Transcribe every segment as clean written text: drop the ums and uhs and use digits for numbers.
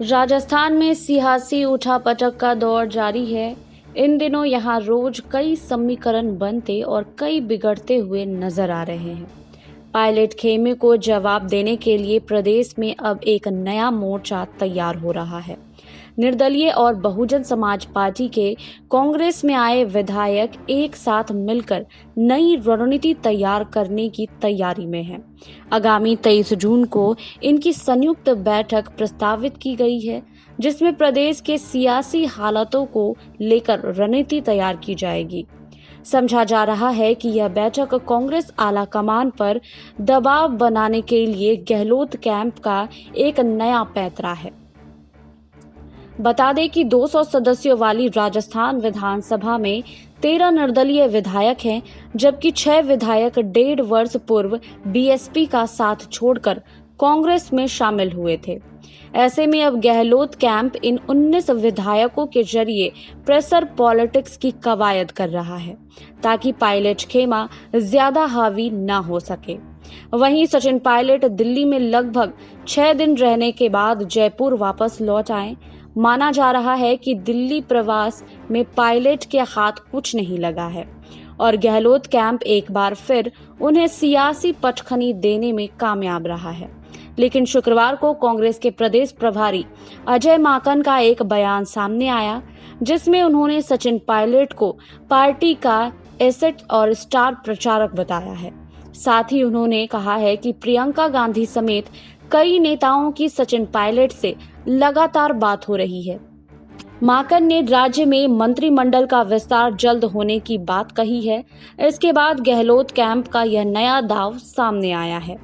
राजस्थान में सियासी उठापटक का दौर जारी है। इन दिनों यहां रोज कई समीकरण बनते और कई बिगड़ते हुए नजर आ रहे हैं। पायलट खेमे को जवाब देने के लिए प्रदेश में अब एक नया मोर्चा तैयार हो रहा है। निर्दलीय और बहुजन समाज पार्टी के कांग्रेस में आए विधायक एक साथ मिलकर नई रणनीति तैयार करने की तैयारी में हैं। आगामी 23 जून को इनकी संयुक्त बैठक प्रस्तावित की गई है, जिसमें प्रदेश के सियासी हालातों को लेकर रणनीति तैयार की जाएगी। समझा जा रहा है कि यह बैठक कांग्रेस आला कमान पर दबाव बनाने के लिए गहलोत कैंप का एक नया पैंतरा है। बता दें कि 200 सदस्यों वाली राजस्थान विधानसभा में 13 निर्दलीय विधायक हैं, जबकि 6 विधायक 1.5 वर्ष पूर्व बीएसपी का साथ छोड़कर कांग्रेस में शामिल हुए थे। ऐसे में अब गहलोत कैंप इन 19 विधायकों के जरिए प्रेशर पॉलिटिक्स की कवायद कर रहा है, ताकि पायलट खेमा ज्यादा हावी न हो सके। वहीं सचिन पायलट दिल्ली में लगभग 6 दिन रहने के बाद जयपुर वापस लौट आए। माना जा रहा है कि दिल्ली प्रवास में पायलट के हाथ कुछ नहीं लगा है और गहलोत कैंप एक बार फिर उन्हें सियासी पटखनी देने में कामयाब रहा है। लेकिन शुक्रवार को कांग्रेस के प्रदेश प्रभारी अजय माकन का एक बयान सामने आया, जिसमें उन्होंने सचिन पायलट को पार्टी का एसेट और स्टार प्रचारक बताया है। साथ ही उन्होंने कहा है कि प्रियंका गांधी समेत कई नेताओं की सचिन पायलट से लगातार बात हो रही है। माकन ने राज्य में मंत्रिमंडल का विस्तार जल्द होने की बात कही है। इसके बाद गहलोत कैंप का यह नया दांव सामने आया है।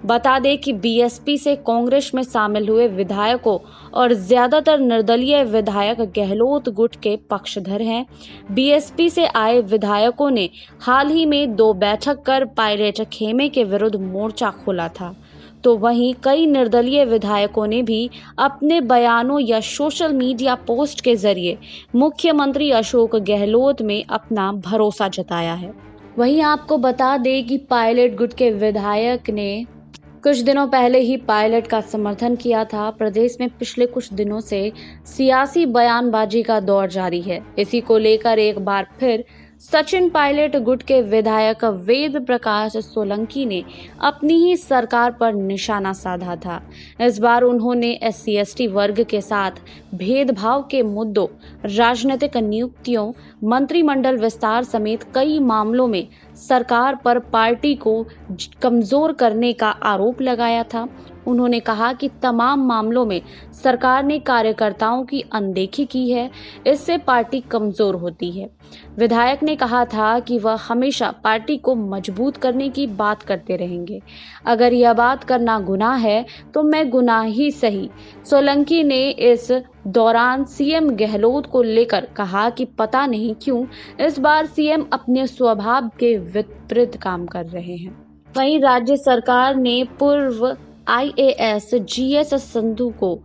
बता दें कि बीएसपी से कांग्रेस में शामिल हुए विधायकों और ज्यादातर निर्दलीय विधायक गहलोत गुट के पक्षधर हैं। बीएसपी से आए विधायकों ने हाल ही में 2 बैठक कर पायलट खेमे के विरुद्ध मोर्चा खोला था, तो वहीं कई निर्दलीय विधायकों ने भी अपने बयानों या सोशल मीडिया पोस्ट के जरिए मुख्यमंत्री अशोक गहलोत में अपना भरोसा जताया है। वहीं आपको बता दें कि पायलट गुट के विधायक ने कुछ दिनों पहले ही पायलट का समर्थन किया था। प्रदेश में पिछले कुछ दिनों से सियासी बयानबाजी का दौर जारी है। इसी को लेकर एक बार फिर सचिन पायलट गुट के विधायक वेद प्रकाश सोलंकी ने अपनी ही सरकार पर निशाना साधा था। इस बार उन्होंने SC/ST वर्ग के साथ भेदभाव के मुद्दों, राजनीतिक नियुक्तियों, मंत्रिमंडल विस्तार समेत कई मामलों में सरकार पर पार्टी को कमजोर करने का आरोप लगाया था। उन्होंने कहा कि तमाम मामलों में सरकार ने कार्यकर्ताओं की अनदेखी की है, इससे पार्टी कमजोर होती है। विधायक ने कहा था कि वह हमेशा पार्टी को मजबूत करने की बात करते रहेंगे। अगर यह बात करना गुनाह है तो मैं गुनाह ही सही। सोलंकी ने इस दौरान सीएम गहलोत को लेकर कहा कि पता नहीं क्यों इस बार सीएम अपने स्वभाव के विपरीत काम कर रहे हैं। वहीं राज्य सरकार ने पूर्व IAS GS संधू को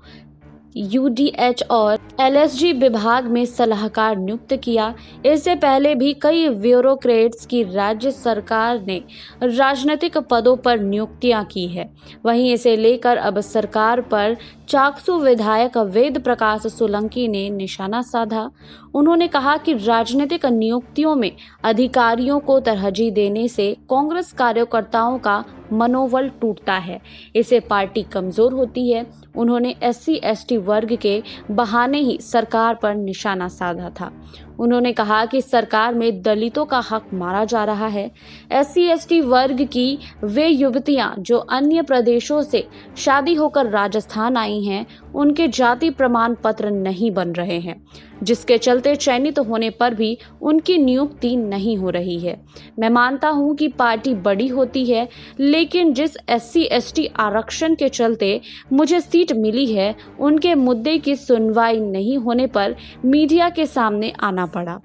UDH और LSG विभाग में सलाहकार नियुक्त किया। इससे पहले भी कई ब्यूरोक्रेट्स की राज्य सरकार ने राजनीतिक पदों पर नियुक्तियां की है। वहीं इसे लेकर अब सरकार पर चाकसू विधायक वेद प्रकाश सोलंकी ने निशाना साधा। उन्होंने कहा कि राजनीतिक नियुक्तियों में अधिकारियों को तरजीह देने से कांग्रेस कार्यकर्ताओं का मनोबल टूटता है, इससे पार्टी कमजोर होती है। उन्होंने SC/ST वर्ग के बहाने ही सरकार पर निशाना साधा था। उन्होंने कहा कि सरकार में दलितों का हक मारा जा रहा है। SC/ST वर्ग की वे युवतियां जो अन्य प्रदेशों से शादी होकर राजस्थान आई हैं, उनके जाति प्रमाण पत्र नहीं बन रहे हैं, जिसके चलते चयनित होने पर भी उनकी नियुक्ति नहीं हो रही है। मैं मानता हूं कि पार्टी बड़ी होती है, लेकिन जिस SC/ST आरक्षण के चलते मुझे सीट मिली है, उनके मुद्दे की सुनवाई नहीं होने पर मीडिया के सामने आना पड़ा।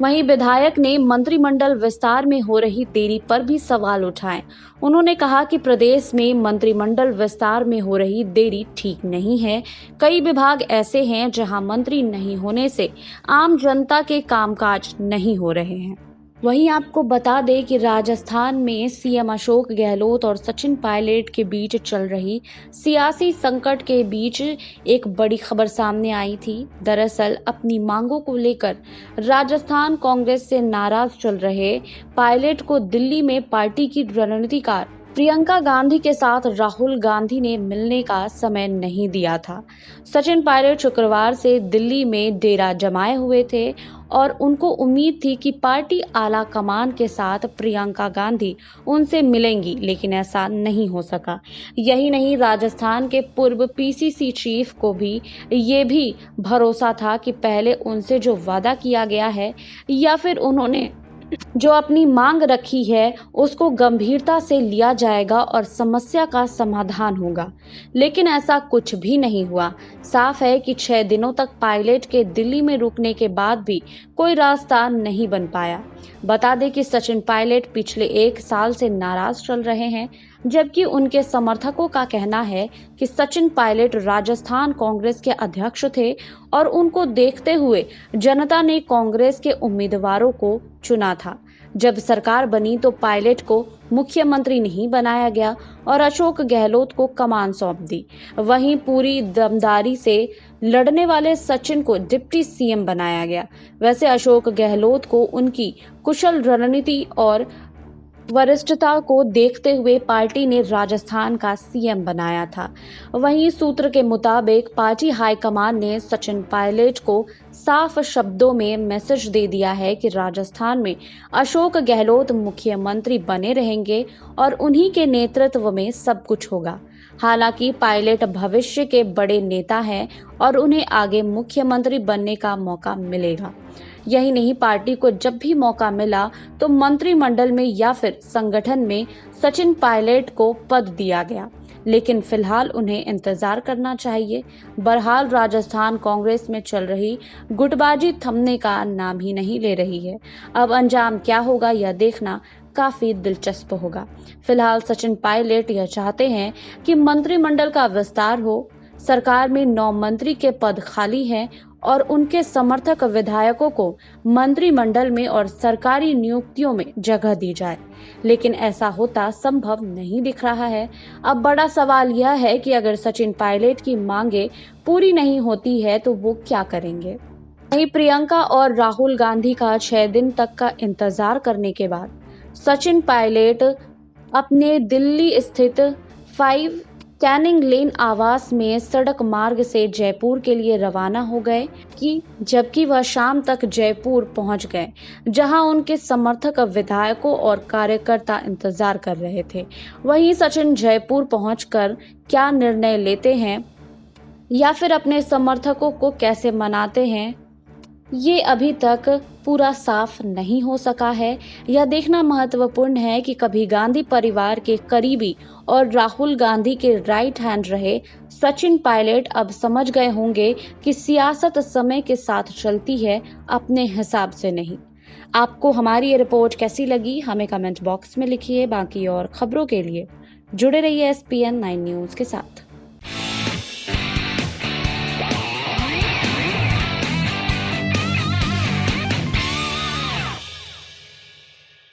वहीं विधायक ने मंत्रिमंडल विस्तार में हो रही देरी पर भी सवाल उठाए। उन्होंने कहा कि प्रदेश में मंत्रिमंडल विस्तार में हो रही देरी ठीक नहीं है। कई विभाग ऐसे हैं जहां मंत्री नहीं होने से आम जनता के कामकाज नहीं हो रहे हैं। वहीं आपको बता दें कि राजस्थान में सीएम अशोक गहलोत और सचिन पायलट के बीच चल रही सियासी संकट के बीच एक बड़ी खबर सामने आई थी। दरअसल अपनी मांगों को लेकर राजस्थान कांग्रेस से नाराज चल रहे पायलट को दिल्ली में पार्टी की रणनीतिकार प्रियंका गांधी के साथ राहुल गांधी ने मिलने का समय नहीं दिया था। सचिन पायलट शुक्रवार से दिल्ली में डेरा जमाए हुए थे और उनको उम्मीद थी कि पार्टी आला कमान के साथ प्रियंका गांधी उनसे मिलेंगी, लेकिन ऐसा नहीं हो सका। यही नहीं, राजस्थान के पूर्व पीसीसी चीफ को भी ये भी भरोसा था कि पहले उनसे जो वादा किया गया है या फिर उन्होंने जो अपनी मांग रखी है उसको गंभीरता से लिया जाएगा और समस्या का समाधान होगा, लेकिन ऐसा कुछ भी नहीं हुआ। साफ है कि 6 दिनों तक पायलट के दिल्ली में रुकने के बाद भी कोई रास्ता नहीं बन पाया। बता दें कि सचिन पायलट पिछले 1 साल से नाराज चल रहे हैं, जबकि उनके समर्थकों का कहना है कि सचिन पायलट राजस्थान कांग्रेस के अध्यक्ष थे और उनको देखते हुए जनता ने कांग्रेस के उम्मीदवारों को चुना था। जब सरकार बनी तो पायलट को मुख्यमंत्री नहीं बनाया गया और अशोक गहलोत को कमान सौंप दी। वहीं पूरी दमदारी से लड़ने वाले सचिन को डिप्टी सीएम बनाया गया। वैसे अशोक गहलोत को उनकी कुशल रणनीति और वरिष्ठता को देखते हुए पार्टी ने राजस्थान का सीएम बनाया था। वहीं सूत्र के मुताबिक पार्टी हाईकमान ने सचिन पायलट को साफ शब्दों में मैसेज दे दिया है कि राजस्थान में अशोक गहलोत मुख्यमंत्री बने रहेंगे और उन्हीं के नेतृत्व में सब कुछ होगा। हालांकि पायलट भविष्य के बड़े नेता हैं और उन्हें आगे मुख्यमंत्री बनने का मौका मिलेगा। यही नहीं, पार्टी को जब भी मौका मिला तो मंत्रिमंडल में या फिर संगठन में सचिन पायलट को पद दिया गया, लेकिन फिलहाल उन्हें इंतजार करना चाहिए। बहरहाल राजस्थान कांग्रेस में चल रही गुटबाजी थमने का नाम ही नहीं ले रही है। अब अंजाम क्या होगा यह देखना काफी दिलचस्प होगा। फिलहाल सचिन पायलट यह चाहते हैं कि मंत्रिमंडल का विस्तार हो, सरकार में 9 मंत्री के पद खाली हैं और उनके समर्थक विधायकों को मंत्रिमंडल में और सरकारी नियुक्तियों में जगह दी जाए, लेकिन ऐसा होता संभव नहीं दिख रहा है। अब बड़ा सवाल यह है कि अगर सचिन पायलट की मांगे पूरी नहीं होती है तो वो क्या करेंगे। वहीं प्रियंका और राहुल गांधी का 6 दिन तक का इंतजार करने के बाद सचिन पायलट अपने दिल्ली स्थित 5 कैनिंग लेन आवास में सड़क मार्ग से जयपुर के लिए रवाना हो गए जबकि वह शाम तक जयपुर पहुंच गए, जहां उनके समर्थक विधायकों और कार्यकर्ता इंतजार कर रहे थे। वहीं सचिन जयपुर पहुंचकर क्या निर्णय लेते हैं या फिर अपने समर्थकों को कैसे मनाते हैं, ये अभी तक पूरा साफ नहीं हो सका है। यह देखना महत्वपूर्ण है कि कभी गांधी परिवार के करीबी और राहुल गांधी के राइट हैंड रहे सचिन पायलट अब समझ गए होंगे कि सियासत समय के साथ चलती है, अपने हिसाब से नहीं। आपको हमारी ये रिपोर्ट कैसी लगी हमें कमेंट बॉक्स में लिखिए। बाकी और खबरों के लिए जुड़े रहिए SPN 9 न्यूज के साथ।